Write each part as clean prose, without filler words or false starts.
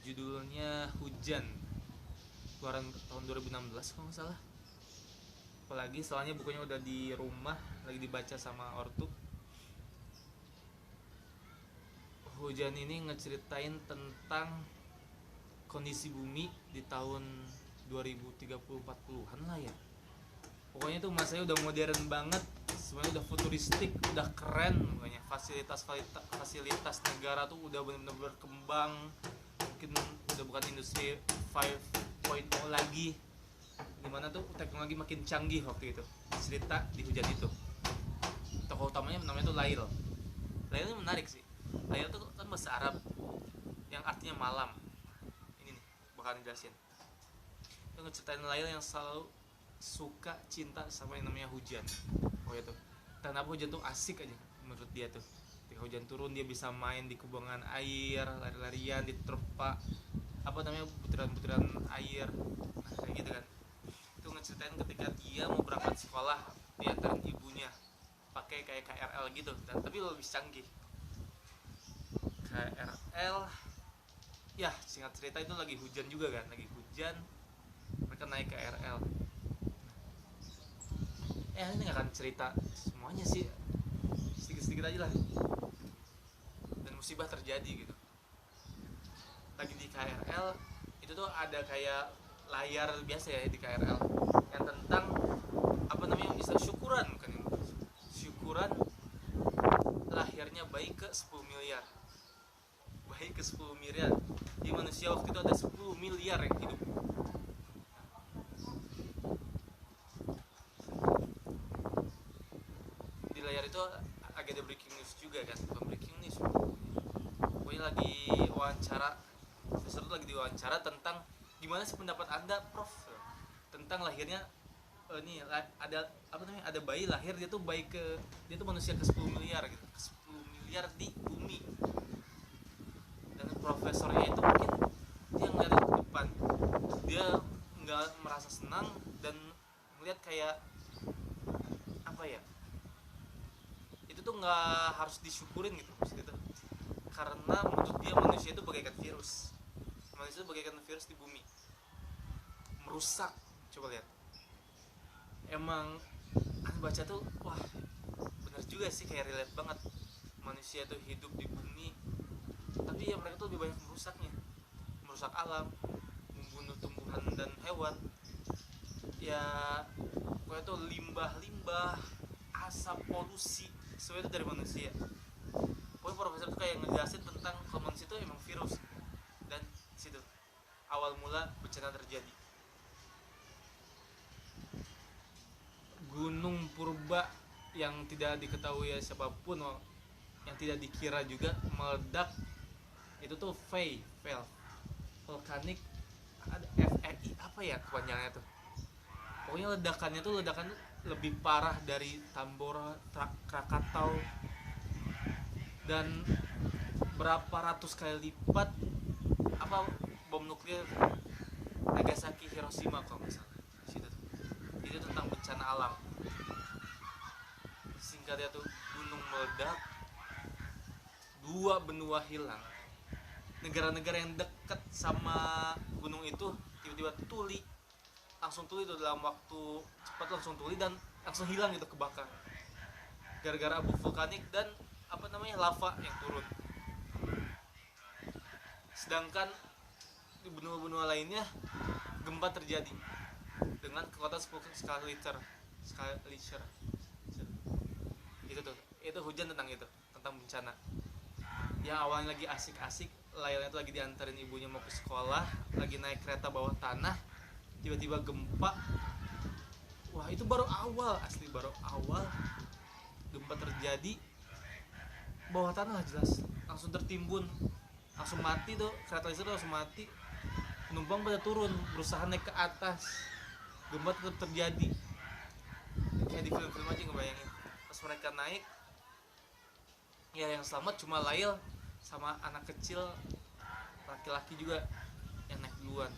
Judulnya Hujan, keluaran tahun 2016 kalau nggak salah. Apalagi soalnya bukunya udah di rumah, lagi dibaca sama ortu. Hujan ini ngeceritain tentang kondisi bumi di tahun 2030-40-an lah ya. Pokoknya tuh masanya udah modern banget, semuanya udah futuristik, udah keren. Pokoknya fasilitas negara tuh udah benar-benar berkembang. Mungkin udah bukan industri 5.0 lagi, dimana tuh teknologi makin canggih waktu itu. Cerita di Hujan itu, tokoh utamanya namanya tuh Lail. Lail ini menarik sih. Lail tuh kan bahasa Arab yang artinya malam. Ini nih bakal dijelasin. Itu ngeceritain Lail yang selalu suka cinta sama yang namanya hujan. Oh itu, kenapa hujan tuh asik aja menurut dia tuh. Ketika hujan turun dia bisa main di kubangan air, lari-larian, diterpa apa namanya butiran-butiran air. Nah kayak gitu kan. Itu ngeceritain ketika dia mau berangkat sekolah, diantarin ibunya pakai kayak KRL gitu, dan tapi lebih canggih. KRL, ya singkat cerita itu lagi hujan juga kan, lagi hujan, mereka naik KRL. Ini gak akan cerita semuanya sih, sedikit-sedikit aja lah. Dan musibah terjadi gitu. Lagi di KRL, itu tuh ada kayak layar biasa ya di KRL yang tentang apa namanya, bisa syukuran kan, syukuran lahirnya bayi ke 10 miliar. Bayi ke 10 miliar. Di manusia waktu itu ada 10 miliar yang hidup. Di layar itu agak ada breaking news juga kan, bukan breaking news, pokoknya lagi wawancara. Sesuatu lagi diwawancara tentang gimana sih pendapat anda, Prof, tentang lahirnya ada apa namanya, ada bayi lahir, dia tuh manusia ke 10 miliar gitu, ke 10 miliar di bumi. Dan profesornya itu mungkin dia ngeliat ke depan, dia nggak merasa senang dan melihat kayak apa ya, itu tuh nggak harus disyukurin gitu maksud itu, karena menurut dia manusia itu bagaikan virus. Manusia itu bagaikan virus di bumi, merusak. Coba lihat, emang baca tuh wah bener juga sih, kayak relate banget. Manusia tuh hidup di bumi, tapi ya mereka tuh lebih banyak merusaknya, merusak alam, membunuh tumbuhan dan hewan. Ya pokoknya tuh limbah-limbah, asap, polusi, semua itu dari manusia. Pokoknya profesor tuh kayak ngejelasin tentang kalau manusia itu emang virus. Dan situ awal mula bencana terjadi. Gunung purba yang tidak diketahui ya siapapun, yang tidak dikira juga meledak. Itu tuh fail volcanic, ada FEI apa ya kepanjangannya tuh. Pokoknya ledakan lebih parah dari Tambora, Krakatau, dan berapa ratus kali lipat apa bom nuklir Nagasaki, Hiroshima kalau nggak salah. Itu tentang bencana alam. Singkatnya tuh, gunung meledak, 2 benua hilang. Negara-negara yang dekat sama gunung itu tiba-tiba langsung tuli itu dalam waktu cepat, langsung tuli dan langsung hilang gitu, kebakar gara-gara abu vulkanik dan apa namanya, lava yang turun. Sedangkan di benua-benua lainnya gempa terjadi dengan kekuatan 10 skala Richter. Itu hujan tentang bencana. Yang awalnya lagi asik-asik, Lailnya tuh lagi diantarin ibunya mau ke sekolah, lagi naik kereta bawah tanah, tiba-tiba gempa. Wah itu baru awal, asli baru awal gempa terjadi. Bawah tanah lah jelas, langsung tertimbun, langsung mati tuh, kereta listrik langsung mati. Penumpang pada turun, berusaha naik ke atas, gempa tetap terjadi. Kayak di film-film aja ngebayangin. Pas mereka naik, ya yang selamat cuma Lail sama anak kecil laki-laki juga yang naik duluan.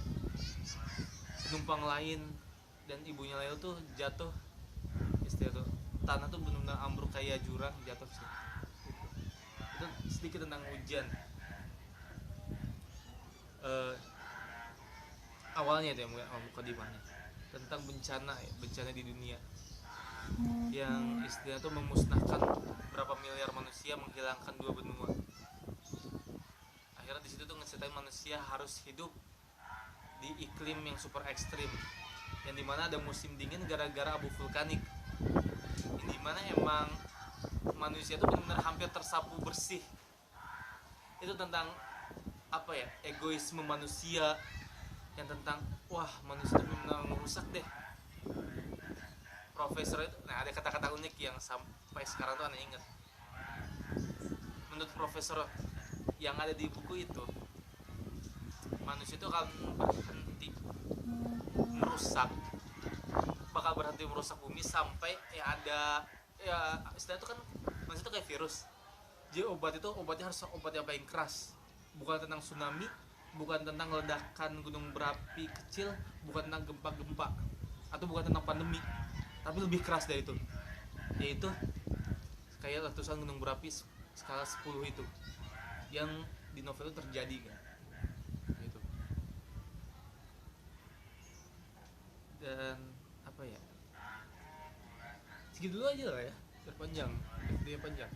Penumpang lain dan ibunya Lail tuh jatuh, istilah tuh tanah tuh benar-benar ambruk kayak jurang, jatuh sih. Itu sedikit tentang hujan. eh, awalnya itu yang mukadimahnya tentang bencana ya, bencana di dunia yang istilahnya tuh memusnahkan berapa miliar manusia, menghilangkan dua benua. Akhirnya di situ tuh ngeceritain manusia harus hidup di iklim yang super ekstrim, yang dimana ada musim dingin gara-gara abu vulkanik, yang dimana emang manusia tuh benar-benar hampir tersapu bersih. Itu tentang apa ya, egoisme manusia, yang tentang wah manusia itu benar-benar merusak deh. Profesor itu, nah ada kata-kata unik yang sampai sekarang tuh aneh inget. Menurut profesor yang ada di buku itu, manusia itu akan berhenti merusak, bakal berhenti merusak bumi sampai ya ada ya istilah itu kan, manusia itu kayak virus. Jadi obatnya harus obat yang paling keras, bukan tentang tsunami, bukan tentang ledakan gunung berapi kecil, bukan tentang gempa-gempa, atau bukan tentang pandemi, tapi lebih keras dari itu, yaitu kayak letusan gunung berapi skala 10 itu yang di novel itu terjadi kan gitu. Dan apa ya, segitu dulu aja lah ya, terpanjang, dia panjang.